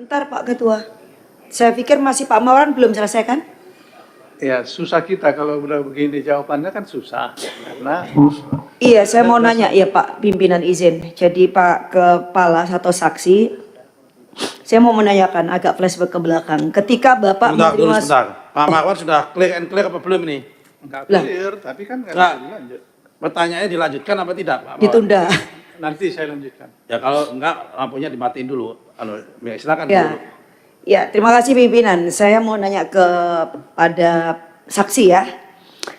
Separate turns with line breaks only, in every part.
Bentar Pak Ketua, saya pikir masih Pak Mawan belum selesai kan?
Ya susah kita kalau udah begini jawabannya kan susah karena
Iya, saya mau nanya ya Pak pimpinan izin. Jadi Pak Kepala atau saksi, saya mau menanyakan agak flashback ke belakang. Ketika Bapak menerima
Sebentar. Pak Marwan sudah clear and clear apa belum ini?
nggak
Lah.
clear, tapi kan nggak
Nggak.
bisa dilanjut.
Pertanyaannya dilanjutkan apa tidak, Pak Marwan?
ditunda.
Nanti saya lanjutkan.
Ya kalau enggak lampunya dimatiin dulu. Silakan
Ya,
dulu.
ya terima kasih pimpinan. Saya mau nanya kepada saksi ya.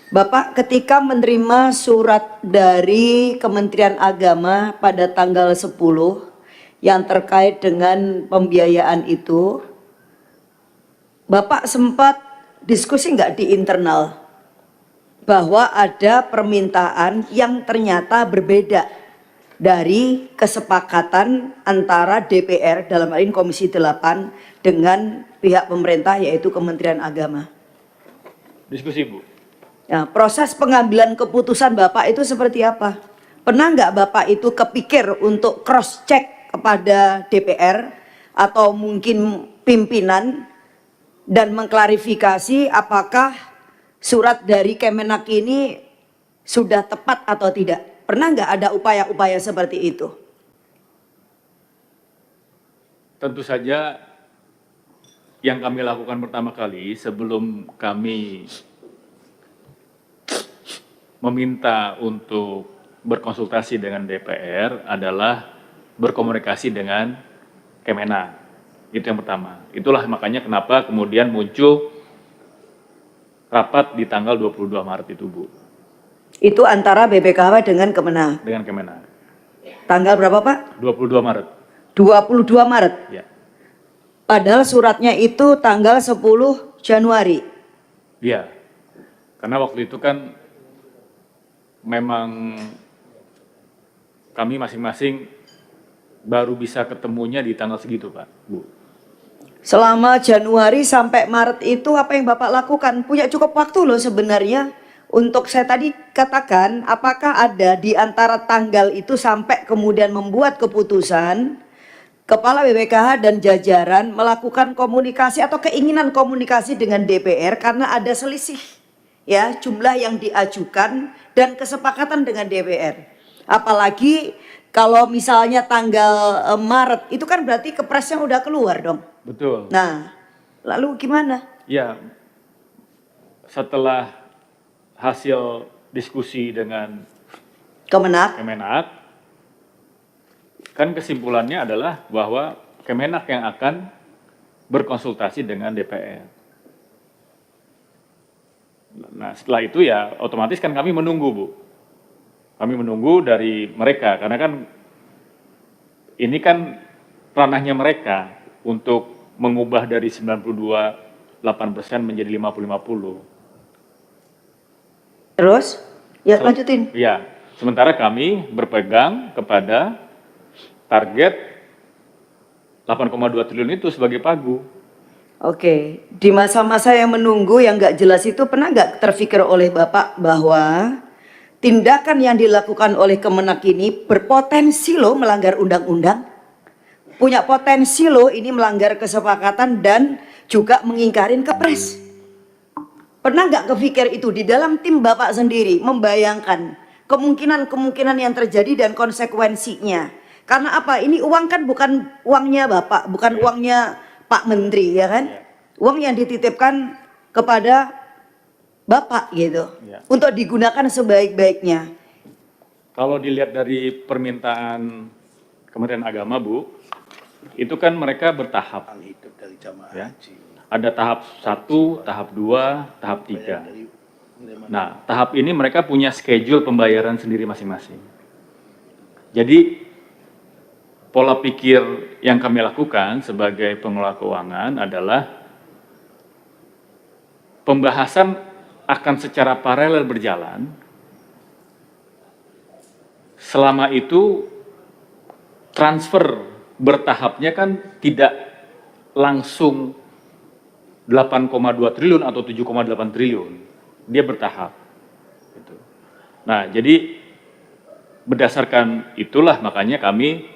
Bapak ketika menerima surat dari Kementerian Agama pada tanggal 10 yang terkait dengan pembiayaan itu, Bapak sempat diskusi nggak di internal bahwa ada permintaan yang ternyata berbeda dari kesepakatan antara DPR dalam hal ini Komisi 8 dengan pihak pemerintah yaitu Kementerian Agama.
Diskusi, Bu.
Nah, proses pengambilan keputusan Bapak itu seperti apa? Pernah nggak Bapak itu kepikir untuk cross check kepada DPR atau mungkin pimpinan dan mengklarifikasi apakah surat dari Kemenak ini sudah tepat atau tidak? Pernah nggak ada upaya-upaya seperti itu?
Tentu saja yang kami lakukan pertama kali sebelum kami meminta untuk berkonsultasi dengan DPR adalah berkomunikasi dengan Kemenak. Itu yang pertama. Itulah makanya kenapa kemudian muncul rapat di tanggal 22 Maret itu, Bu.
Itu antara BPKH dengan Kemenak.
Dengan Kemenak.
Tanggal berapa Pak?
22 Maret.
22 Maret.
Ya.
Padahal suratnya itu tanggal 10 Januari.
Iya. Karena waktu itu kan memang kami masing-masing baru bisa ketemunya di tanggal segitu, Pak, Bu.
Selama Januari sampai Maret itu apa yang Bapak lakukan? Punya cukup waktu loh sebenarnya untuk saya tadi katakan apakah ada di antara tanggal itu sampai kemudian membuat keputusan Kepala BPKH dan jajaran melakukan komunikasi atau keinginan komunikasi dengan DPR karena ada selisih ya jumlah yang diajukan dan kesepakatan dengan DPR. Apalagi kalau misalnya tanggal Maret itu kan berarti kepresnya udah keluar dong.
Betul.
Nah, lalu gimana?
Ya, setelah hasil diskusi dengan
Kemenak.
Kan kesimpulannya adalah bahwa Kemenak yang akan berkonsultasi dengan DPR. Nah, setelah itu ya otomatis kan kami menunggu, Bu. Kami menunggu dari mereka karena kan ini kan ranahnya mereka untuk mengubah dari 92,8% menjadi 50-50.
Terus? Ya lanjutin.
Ya, sementara kami berpegang kepada target 8,2 triliun itu sebagai pagu.
Oke, di masa-masa yang menunggu yang nggak jelas itu pernah nggak terfikir oleh Bapak bahwa tindakan yang dilakukan oleh Kemenak ini berpotensi loh melanggar undang-undang? Punya potensi loh ini melanggar kesepakatan dan juga mengingkarin kepres. Pernah nggak kepikir itu di dalam tim Bapak sendiri membayangkan kemungkinan-kemungkinan yang terjadi dan konsekuensinya? Karena apa? Ini uang kan bukan uangnya Bapak, bukan uangnya Pak Menteri ya kan? Uang yang dititipkan kepada Bapak gitu. Untuk digunakan sebaik-baiknya.
Kalau dilihat dari permintaan Kementerian Agama, Bu, itu kan mereka bertahap. Ya. Ada tahap 1, tahap 2, tahap 3. Nah, tahap ini mereka punya schedule pembayaran sendiri masing-masing. Jadi pola pikir yang kami lakukan sebagai pengelola keuangan adalah pembahasan akan secara paralel berjalan. Selama itu transfer bertahapnya kan tidak langsung 8,2 triliun atau 7,8 triliun. Dia bertahap. Nah, jadi berdasarkan itulah makanya kami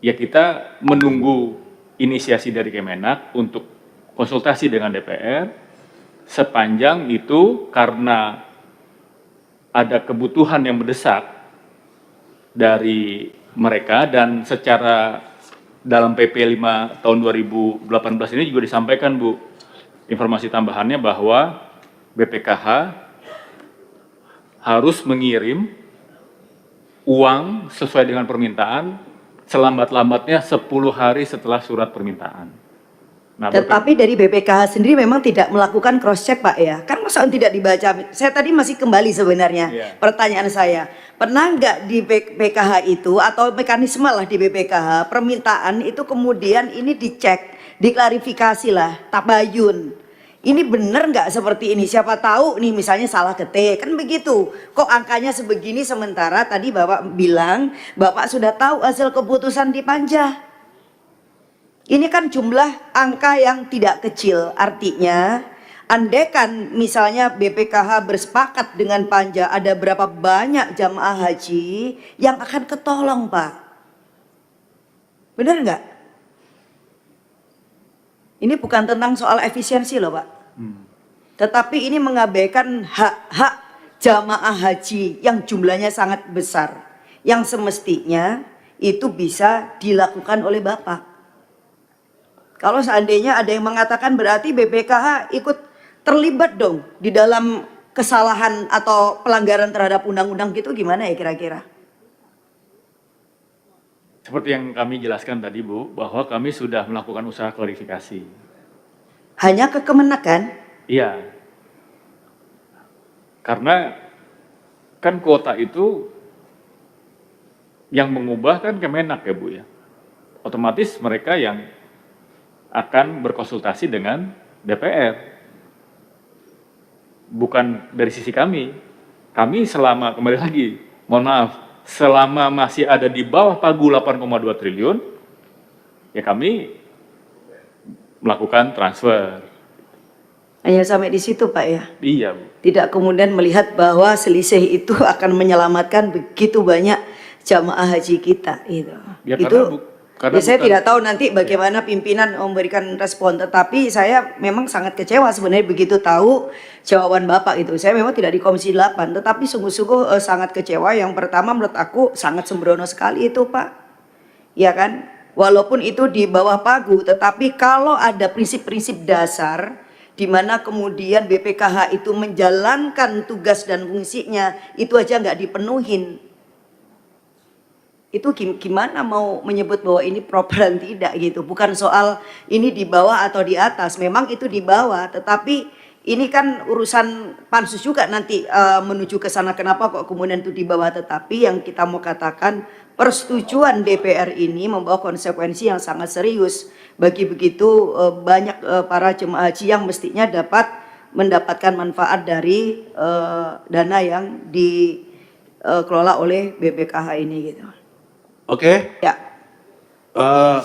ya kita menunggu inisiasi dari Kemenak untuk konsultasi dengan DPR sepanjang itu karena ada kebutuhan yang mendesak dari mereka dan secara dalam PP 5 tahun 2018 ini juga disampaikan Bu informasi tambahannya bahwa BPKH harus mengirim uang sesuai dengan permintaan selambat-lambatnya 10 hari setelah surat permintaan. Nah,
Tetapi dari BPKH sendiri memang tidak melakukan cross check Pak ya. Kan masa tidak dibaca. Saya tadi masih kembali sebenarnya.
Iya.
Pertanyaan saya, pernah nggak di BPKH itu atau mekanisme lah di BPKH permintaan itu kemudian ini dicek, diklarifikasi lah, tabayun. Ini benar nggak seperti ini? Siapa tahu nih misalnya salah ketik kan begitu. Kok angkanya sebegini sementara tadi Bapak bilang Bapak sudah tahu hasil keputusan di Panja. Ini kan jumlah angka yang tidak kecil, artinya andaikan misalnya BPKH bersepakat dengan Panja ada berapa banyak jamaah haji yang akan ketolong Pak. Benar nggak? Ini bukan tentang soal efisiensi loh Pak. Tetapi ini mengabaikan hak-hak jamaah haji yang jumlahnya sangat besar. Yang semestinya itu bisa dilakukan oleh Bapak. Kalau seandainya ada yang mengatakan berarti BPKH ikut terlibat dong di dalam kesalahan atau pelanggaran terhadap undang-undang gitu gimana ya kira-kira?
seperti yang kami jelaskan tadi Bu, bahwa kami sudah melakukan usaha klarifikasi.
Hanya ke Kemenak kan?
Iya. Karena kan kuota itu yang mengubah kan Kemenak ya Bu ya. Otomatis mereka yang akan berkonsultasi dengan DPR. Bukan dari sisi kami. Kami selama, kembali lagi, mohon maaf, selama masih ada di bawah pagu 8,2 triliun, ya kami melakukan transfer.
Hanya sampai di situ Pak ya?
Iya Bu.
Tidak kemudian melihat bahwa selisih itu akan menyelamatkan begitu banyak jamaah haji kita gitu.
Ya,
Itu
karena
saya
bukan-
tidak tahu nanti bagaimana pimpinan memberikan respon, tetapi saya memang sangat kecewa sebenarnya begitu tahu jawaban Bapak itu. Saya memang tidak di Komisi 8, tetapi sungguh-sungguh sangat kecewa. Yang pertama menurut aku sangat sembrono sekali itu Pak. Ya kan? Walaupun itu di bawah pagu, tetapi kalau ada prinsip-prinsip dasar di mana kemudian BPKH itu menjalankan tugas dan fungsinya, itu aja nggak dipenuhin. Itu gimana mau menyebut bahwa ini proper dan tidak gitu. Bukan soal ini di bawah atau di atas, memang itu di bawah, tetapi ini kan urusan pansus juga nanti menuju ke sana. Kenapa kok kemudian itu di bawah? Tetapi yang kita mau katakan persetujuan DPR ini membawa konsekuensi yang sangat serius bagi begitu banyak para jemaah haji yang mestinya dapat mendapatkan manfaat dari dana yang dikelola oleh BPKH ini gitu.
Oke.
Ya.
Eh,